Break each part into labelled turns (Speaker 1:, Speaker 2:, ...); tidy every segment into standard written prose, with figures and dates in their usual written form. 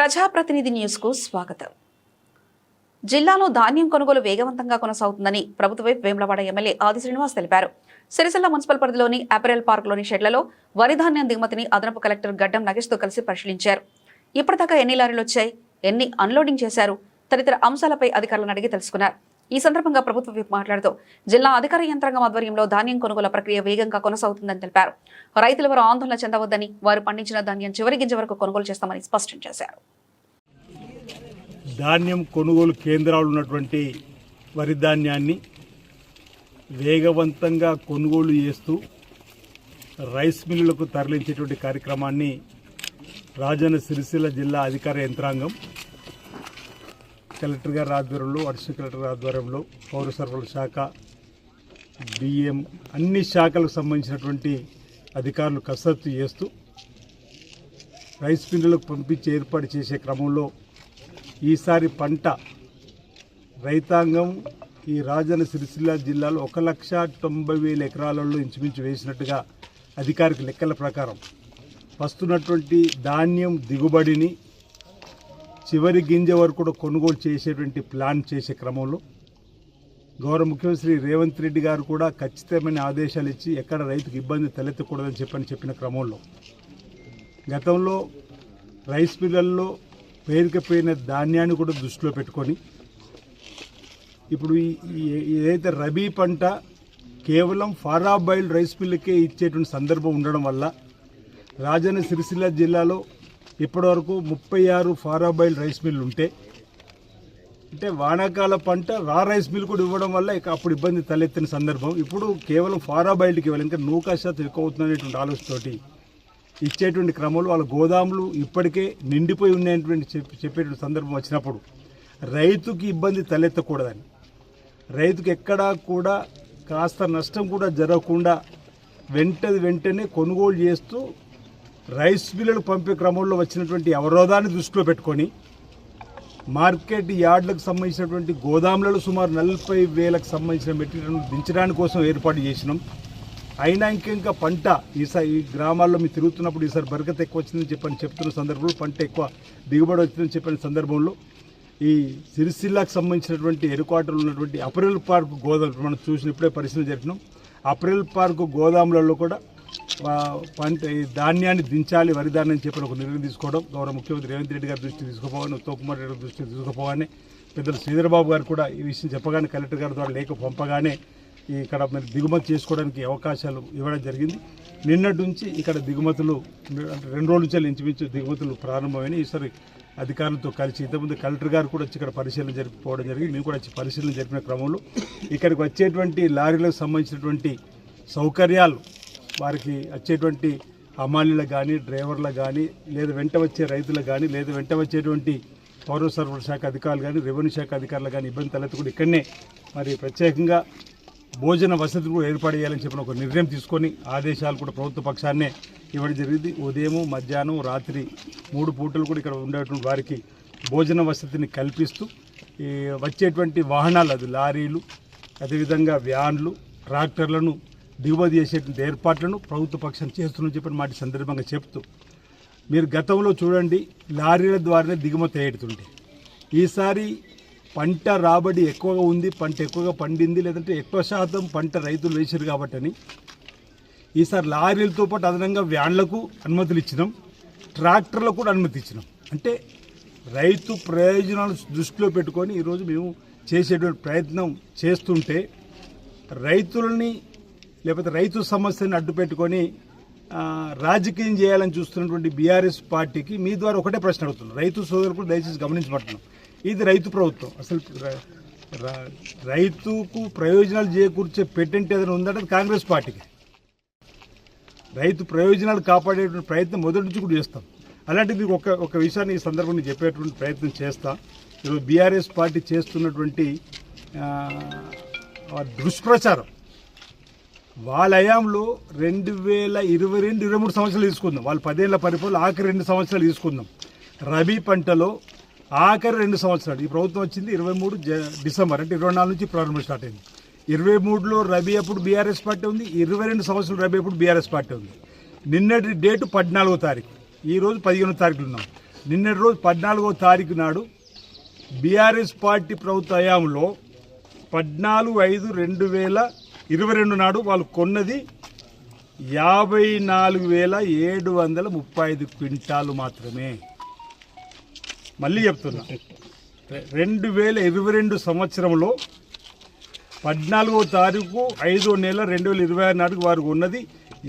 Speaker 1: ప్రజాప్రతినిధి న్యూస్ కు స్వాగతం. జిల్లాలో ధాన్యం కొనుగోలు వేగవంతంగా కొనసాగుతుందని ప్రభుత్వ వైపు వేములవాడ ఎమ్మెల్యే ఆది శ్రీనివాస్ తెలిపారు. సిరిసిల్ల మున్సిపల్ పరిధిలోని అపెరల్ పార్కులోని షెడ్లలో వరి ధాన్యం దిగుమతిని అదనపు కలెక్టర్ గడ్డం నగేష్ తో కలిసి పరిశీలించారు. ఇప్పటిదాకా ఎన్ని లారీలు వచ్చాయి, ఎన్ని అన్లోడింగ్ చేశారు తదితర అంశాలపై అధికారులను అడిగి తెలుసుకున్నారు. ఈ సందర్భంగా ప్రభుత్వ విప్ మాట్లాడుతూ జిల్లా అధికార యంత్రాంగం ఆధ్వర్యంలో ధాన్యం కొనుగోలు ప్రక్రియ వేగంగా కొనసాగుతుందని తెలిపారు. రైతులు వారు ఆందోళన చెందవద్దని, వారు పండించిన ధాన్యం చివరి గింజ వరకు కొనుగోలు చేస్తామని స్పష్టం చేశారు.
Speaker 2: ధాన్యం కొనుగోలు కేంద్రాలు ఉన్నటువంటి వరి ధాన్యాన్ని వేగవంతంగా కొనుగోలు చేస్తూ రైస్ మిల్లులకు తరలించేటువంటి కార్యక్రమాన్ని రాజన్న సిరిసిల్ల జిల్లా అధికార యంత్రాంగం కలెక్టర్ గారి ఆధ్వర్యంలో, అడిషనల్ కలెక్టర్ గారి ఆధ్వర్యంలో, పౌర సరఫరాల శాఖ, బియ్యం అన్ని శాఖలకు సంబంధించినటువంటి అధికారులు కసరత్తు చేస్తూ రైస్ మిల్లులకు పంపించి ఏర్పాటు చేసే క్రమంలో ఈసారి పంట రైతాంగం ఈ రాజన్న సిరిసిల్ల జిల్లాలో 1,90,000 ఎకరాలలో ఇంచుమించు వేసినట్టుగా అధికారిక లెక్కల ప్రకారం వస్తున్నటువంటి ధాన్యం దిగుబడిని చివరి గింజ వరకు కూడా కొనుగోలు చేసేటువంటి ప్లాన్ చేసే క్రమంలో గౌరవ ముఖ్యమంత్రి రేవంత్ రెడ్డి గారు కూడా ఖచ్చితమైన ఆదేశాలు ఇచ్చి ఎక్కడ రైతుకు ఇబ్బంది తలెత్తకూడదని చెప్పిన క్రమంలో గతంలో రైస్ మిల్లల్లో పేరుకపోయిన ధాన్యాన్ని కూడా దృష్టిలో పెట్టుకొని ఇప్పుడు ఏదైతే రబీ పంట కేవలం ఫారాబాయిల్ రైస్ మిల్లుకే ఇచ్చేటువంటి సందర్భం ఉండడం వల్ల రాజన్న సిరిసిల్ల జిల్లాలో ఇప్పటివరకు 36 ఫారాబాయిల్ రైస్ మిల్లు ఉంటే, అంటే వానాకాల పంట రా రైస్ మిల్ కూడా ఇవ్వడం వల్ల ఇక అప్పుడు ఇబ్బంది తలెత్తిన సందర్భం. ఇప్పుడు కేవలం ఫారాబాయిల్కి ఇవ్వాలి, ఇంకా నూకా శాతం ఎక్కువ అవుతుందనేటువంటి ఆలోచనతోటి ఇచ్చేటువంటి క్రమంలో వాళ్ళ గోదాములు ఇప్పటికే నిండిపోయి ఉన్నాయటువంటి చెప్పేటువంటి సందర్భం వచ్చినప్పుడు రైతుకి ఇబ్బంది తలెత్తకూడదని, రైతుకి ఎక్కడా కూడా కాస్త నష్టం కూడా జరగకుండా వెంటనే కొనుగోలు చేస్తూ రైస్ మిల్లులు పంపే క్రమంలో వచ్చినటువంటి అవరోధాన్ని దృష్టిలో పెట్టుకొని మార్కెట్ యార్డులకు సంబంధించినటువంటి గోదాములలో సుమారు 40,000కు సంబంధించిన మెటీరియల్ దించడానికి కోసం ఏర్పాటు చేసినాం. అయినా ఇంకా పంట ఈసారి ఈ గ్రామాల్లో మీరు తిరుగుతున్నప్పుడు ఈసారి బరకత ఎక్కువ వచ్చిందని చెప్తున్న సందర్భంలో, పంట ఎక్కువ దిగుబడి వచ్చిందని చెప్పిన సందర్భంలో ఈ సిరిసిల్లాకు సంబంధించినటువంటి హెడ్క్వార్టర్లు ఉన్నటువంటి అపెరల్ పార్క్ గోదాములు మనం చూసిన ఇప్పుడే పరిశీలన జరిపినాం. అపెరల్ పార్క్ గోదాములలో కూడా పంట ధాన్యాన్ని దించాలి, వరి ధాన్యం చెప్పిన ఒక నిర్ణయం తీసుకోవడం గౌరవ ముఖ్యమంత్రి రేవంత్ రెడ్డి గారి దృష్టికి తీసుకుపోగానే, ఉత్తమ్ కుమార్ రెడ్డి దృష్టికి తీసుకుపోగానే, పెద్దలు శ్రీధరబాబు గారు కూడా ఈ విషయం చెప్పగానే కలెక్టర్ గారి ద్వారా లేఖ పంపగానే ఇక్కడ మరి దిగుమతి చేసుకోవడానికి అవకాశాలు ఇవ్వడం జరిగింది. నిన్నటి నుంచి ఇక్కడ దిగుమతులు అంటే 2 రోజుల నుంచి ఇంచుమించు దిగుమతులు ప్రారంభమైనాయి. ఈసారి అధికారులతో కలిసి ఇంతకుముందు కలెక్టర్ గారు కూడా వచ్చి ఇక్కడ పరిశీలన జరిపిపోవడం జరిగింది. మేము కూడా వచ్చి పరిశీలన జరిపిన క్రమంలో ఇక్కడికి వచ్చేటువంటి లారీలకు సంబంధించినటువంటి సౌకర్యాలు, వారికి వచ్చేటువంటి హమాలీలకు కానీ, డ్రైవర్లకు కానీ, లేదా వెంట వచ్చే రైతులకు కానీ, లేదా వెంట వచ్చేటువంటి పౌర సరఫరా శాఖ అధికారులు కానీ, రెవెన్యూ శాఖ అధికారులు కానీ ఇబ్బంది తలెత్తకుండా ఇక్కడనే మరి ప్రత్యేకంగా భోజన వసతులు కూడా ఏర్పాటు చేయాలని చెప్పిన ఒక నిర్ణయం తీసుకొని ఆదేశాలు కూడా ప్రభుత్వ పక్షాన్నే ఇవ్వడం జరిగింది. ఉదయం, మధ్యాహ్నం, రాత్రి 3 పూటలు కూడా ఇక్కడ ఉండేటువంటి వారికి భోజన వసతిని కల్పిస్తూ ఈ వచ్చేటువంటి వాహనాలు, అది లారీలు, అదేవిధంగా వ్యాన్లు, ట్రాక్టర్లను దిగుమతి చేసేటువంటి ఏర్పాట్లను ప్రభుత్వ పక్షం చేస్తుందని చెప్పిన మాట సందర్భంగా చెప్తూ, మీరు గతంలో చూడండి లారీల ద్వారానే దిగుమతి అయ్యేటుంటే, ఈసారి పంట రాబడి ఎక్కువగా ఉంది, పంట ఎక్కువగా పండింది, లేదంటే ఎక్కువ శాతం పంట రైతులు వేసారు కాబట్టి ఈసారి లారీలతో పాటు అదనంగా వ్యాన్లకు అనుమతులు ఇచ్చినాం, ట్రాక్టర్లకు కూడా అనుమతి ఇచ్చినాం. అంటే రైతు ప్రయోజనాలు దృష్టిలో పెట్టుకొని ఈరోజు మేము చేసేటువంటి ప్రయత్నం చేస్తుంటే, రైతులని లేకపోతే రైతు సమస్యను అడ్డు పెట్టుకొని రాజకీయం చేయాలని చూస్తున్నటువంటి బీఆర్ఎస్ పార్టీకి మీ ద్వారా ఒకటే ప్రశ్న అడుగుతున్నాం. రైతు సోదరులు కూడా దయచేసి గమనించబడుతున్నాం, ఇది రైతు ప్రభుత్వం. అసలు రైతుకు ప్రయోజనాలు చేకూర్చే పెటెంట్ ఏదైనా ఉందంటే అది కాంగ్రెస్ పార్టీకి. రైతు ప్రయోజనాలు కాపాడేటువంటి ప్రయత్నం మొదటి నుంచి కూడా చేస్తాం. అలాంటిది ఒక విషయాన్ని ఈ సందర్భంగా చెప్పేటువంటి ప్రయత్నం చేస్తాం. ఈరోజు బీఆర్ఎస్ పార్టీ చేస్తున్నటువంటి దుష్ప్రచారం, వాళ్ళ హయాంలో 2022-23 సంవత్సరాలు తీసుకుందాం, వాళ్ళు 10 ఏళ్ల పరిపాలన ఆఖరి 2 సంవత్సరాలు తీసుకుందాం. రబీ పంటలో ఆఖరి 2 సంవత్సరాలు, ఈ ప్రభుత్వం వచ్చింది 23 డిసెంబర్, అంటే 24 నుంచి ప్రారంభం స్టార్ట్ అయింది. 23లో రబీ అప్పుడు బీఆర్ఎస్ పార్టీ ఉంది, 22 సంవత్సరాలు రబీ అప్పుడు బీఆర్ఎస్ పార్టీ ఉంది. నిన్నటి డేటు 14వ తారీఖు, ఈరోజు 15వ తారీఖులు ఉన్నాం. నిన్నటి రోజు 14వ తారీఖు నాడు బీఆర్ఎస్ పార్టీ ప్రభుత్వ హయాంలో 14/5/2022 నాడు వాళ్ళు కొన్నది 54,735 క్వింటాలు మాత్రమే. మళ్ళీ చెప్తున్నా, 2022 సంవత్సరంలో 14వ తారీఖు 5వ నెల 2026 నాటికి వారు ఉన్నది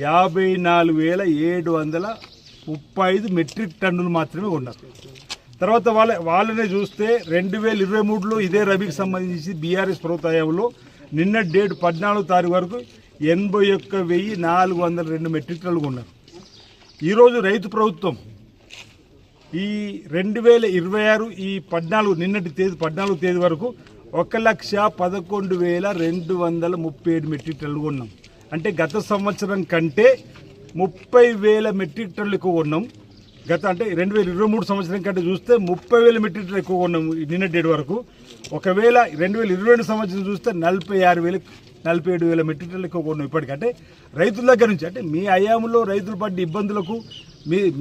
Speaker 2: 54,735 మెట్రిక్ టన్నులు మాత్రమే ఉన్నారు. తర్వాత వాళ్ళనే చూస్తే 2023లో ఇదే రబీకి సంబంధించి బీఆర్ఎస్ ప్రభుత్వ హయాంలో నిన్న డేట్ 14వ తారీఖు వరకు 81,402 మెట్రిక్ టన్నులు ఉన్నారు. ఈరోజు రైతు ప్రభుత్వం ఈ 2026 ఈ 14 నిన్నటి తేదీ 14వ తేదీ వరకు 1,11,237 మెట్రిక్ టన్నులు కొన్నాం. అంటే గత సంవత్సరం కంటే 30,000 మెట్రిక్ టన్నులు ఎక్కువ కొన్నాం. అంటే 2023 సంవత్సరం కంటే చూస్తే 30,000 మెట్రిక్ టన్నులు ఎక్కువ కొన్నాం నిన్న డేట్ వరకు. ఒకవేళ 2022 సంవత్సరం చూస్తే 47,000 మెట్రిక్ టన్నులు ఎక్కువ కొన్నాం ఇప్పటికంటే రైతుల దగ్గర నుంచి. అంటే మీ హయాంలో రైతులు పడ్డ ఇబ్బందులకు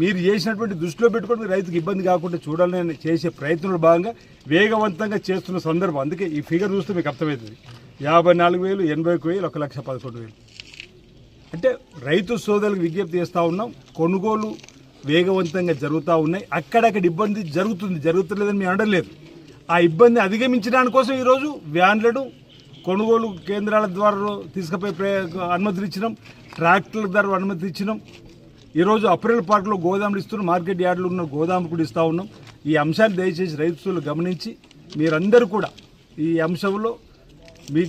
Speaker 2: మీరు చేసినటువంటి దృష్టిలో పెట్టుకొని మీరు రైతుకు ఇబ్బంది కాకుండా చూడాలని చేసే ప్రయత్నంలో భాగంగా వేగవంతంగా చేస్తున్న సందర్భం. అందుకే ఈ ఫిగర్ చూస్తే మీకు అర్థమవుతుంది. 54,000, 81,000, 1,11,000. అంటే రైతు సోదరులకు విజ్ఞప్తి చేస్తూ ఉన్నాం, కొనుగోలు వేగవంతంగా జరుగుతూ ఉన్నాయి. అక్కడక్కడ ఇబ్బంది జరుగుతులేదని మేము అనలేదు. ఆ ఇబ్బంది అధిగమించడానికి కోసం ఈరోజు వ్యాన్లను కొనుగోలు కేంద్రాల ద్వారా తీసుకుపోయి అనుమతులు ఇచ్చినాం, ట్రాక్టర్ల ద్వారా అనుమతి ఇచ్చినాం. ఈరోజు అప్రెల్ పార్క్లో గోదాములు ఇస్తున్నాం, మార్కెట్ యార్డులో ఉన్న గోదాములు కూడా ఇస్తూ ఉన్నాం. ఈ అంశాన్ని దయచేసి రైతులు గమనించి మీరందరూ కూడా ఈ అంశంలో మీ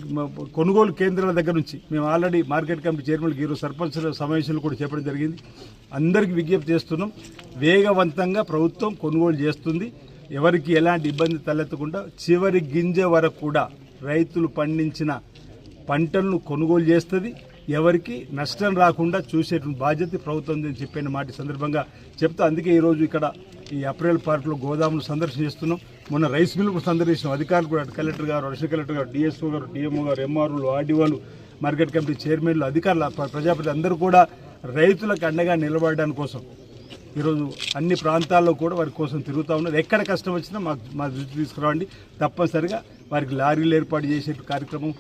Speaker 2: కొనుగోలు కేంద్రాల దగ్గర నుంచి మేము ఆల్రెడీ మార్కెట్ కమిటీ చైర్మన్కి ఈరోజు సర్పంచుల సమావేశాలు కూడా చెప్పడం జరిగింది. అందరికీ విజ్ఞప్తి చేస్తున్నాం, వేగవంతంగా ప్రభుత్వం కొనుగోలు చేస్తుంది. ఎవరికి ఎలాంటి ఇబ్బంది తలెత్తకుండా చివరి గింజ వరకు కూడా రైతులు పండించిన పంటలను కొనుగోలు చేస్తుంది. ఎవరికి నష్టం రాకుండా చూసేటువంటి బాధ్యత ప్రభుత్వం అని చెప్పిన మాట సందర్భంగా చెప్తా. అందుకే ఈరోజు ఇక్కడ ఈ అప్రెల్ పార్క్లో గోదాములు సందర్శిస్తున్నాం. మొన్న రైస్ మిల్ కూడా సందర్శించాం. అధికారులు కూడా కలెక్టర్ గారు, అడిషనల్ కలెక్టర్ గారు, డిఎస్ఓ గారు, డిఎంఓ గారు, ఎంఆర్ఓలు, ఆర్డీఓలు, మార్కెట్ కమిటీ చైర్మన్లు, అధికారులు, ప్రజాప్రతినిధులు అందరూ కూడా రైతులకు అండగా నిలబడడానికి కోసం ఈరోజు అన్ని ప్రాంతాల్లో కూడా వారి కోసం తిరుగుతూ ఉన్నారు. ఎక్కడ కష్టం వచ్చినా మా దృష్టి తీసుకురావండి. తప్పనిసరిగా వారికి లారీలు ఏర్పాటు చేసే కార్యక్రమం,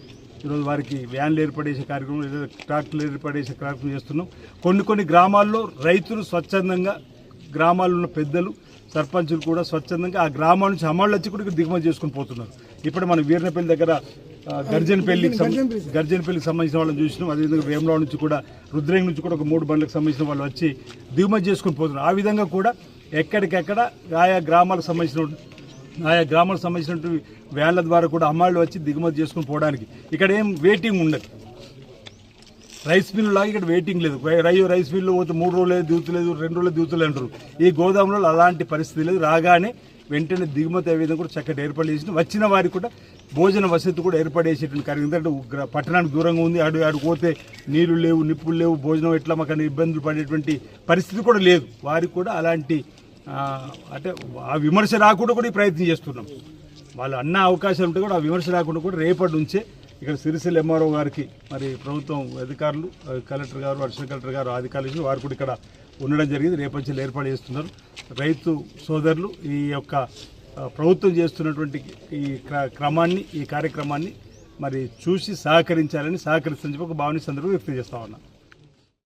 Speaker 2: ఈరోజు వారికి వ్యాన్లు ఏర్పాటు చేసే కార్యక్రమం, లేదా ట్రాక్టర్లు ఏర్పాటు చేసే కార్యక్రమం చేస్తున్నాం. కొన్ని గ్రామాల్లో రైతులు స్వచ్ఛందంగా, గ్రామాల్లో ఉన్న పెద్దలు, సర్పంచులు కూడా స్వచ్ఛందంగా ఆ గ్రామాల నుంచి అమ్మాళ్ళు వచ్చి కూడా దిగుమతి చేసుకుని పోతున్నారు. ఇప్పుడు మన వీర్నపల్లి దగ్గర గర్జనపల్లికి సంబంధించిన వాళ్ళని చూసినాం. అదేవిధంగా వేమరావు నుంచి కూడా, రుద్రేంగి నుంచి కూడా ఒక 3 బండ్లకు సంబంధించిన వాళ్ళు వచ్చి దిగుమతి చేసుకుని పోతున్నారు. ఆ విధంగా కూడా ఎక్కడికెక్కడ ఆయా గ్రామాలకు సంబంధించినటువంటి వ్యాన్ల ద్వారా కూడా అమ్మాళ్ళు వచ్చి దిగుమతి చేసుకుని పోవడానికి ఇక్కడ ఏం వెయిటింగ్ ఉండదు. రైస్ మిల్లు లాగా ఇక్కడ వెయిటింగ్ లేదు. రైస్ మిల్లు పోతే 3 రోజులు దిగుతలేదు, 2 రోజులు దిగుతలేదు అంటారు. ఈ గోదాములో అలాంటి పరిస్థితి లేదు. రాగానే వెంటనే దిగుమతి అయ్యే విధంగా కూడా చక్కటి ఏర్పాటు చేసి వచ్చిన వారికి కూడా భోజన వసతి కూడా ఏర్పాటు చేసేటువంటి కార్యక్రమం. ఎందుకంటే పట్టణానికి దూరంగా ఉంది, ఆడు పోతే నీళ్లు లేవు, నిప్పులు లేవు, భోజనం ఎట్లా మాకు ఇబ్బందులు పడేటువంటి పరిస్థితి కూడా లేదు. వారికి కూడా అలాంటి అంటే ఆ విమర్శ రాకుండా కూడా ఈ ప్రయత్నం చేస్తున్నాం. వాళ్ళు అన్న అవకాశాలు ఉంటే కూడా ఆ విమర్శ రాకుండా కూడా రేపటి నుంచే ఇక్కడ సిరిసిల్ల ఎంఆర్ఓ గారికి మరి ప్రభుత్వం అధికారులు, కలెక్టర్ గారు, అడిషనల్ కలెక్టర్ గారు, అధికారులు వారు కూడా ఇక్కడ ఉండడం జరిగింది. రేపటి నుంచి ఏర్పాటు చేస్తున్నారు. రైతు సోదరులు ఈ యొక్క ప్రభుత్వం చేస్తున్నటువంటి ఈ క్రమాన్ని, ఈ కార్యక్రమాన్ని మరి చూసి సహకరించాలని, సహకరిస్తారని చెప్పి ఒక భావన సందర్భంగా వ్యక్తం చేస్తా ఉన్నా.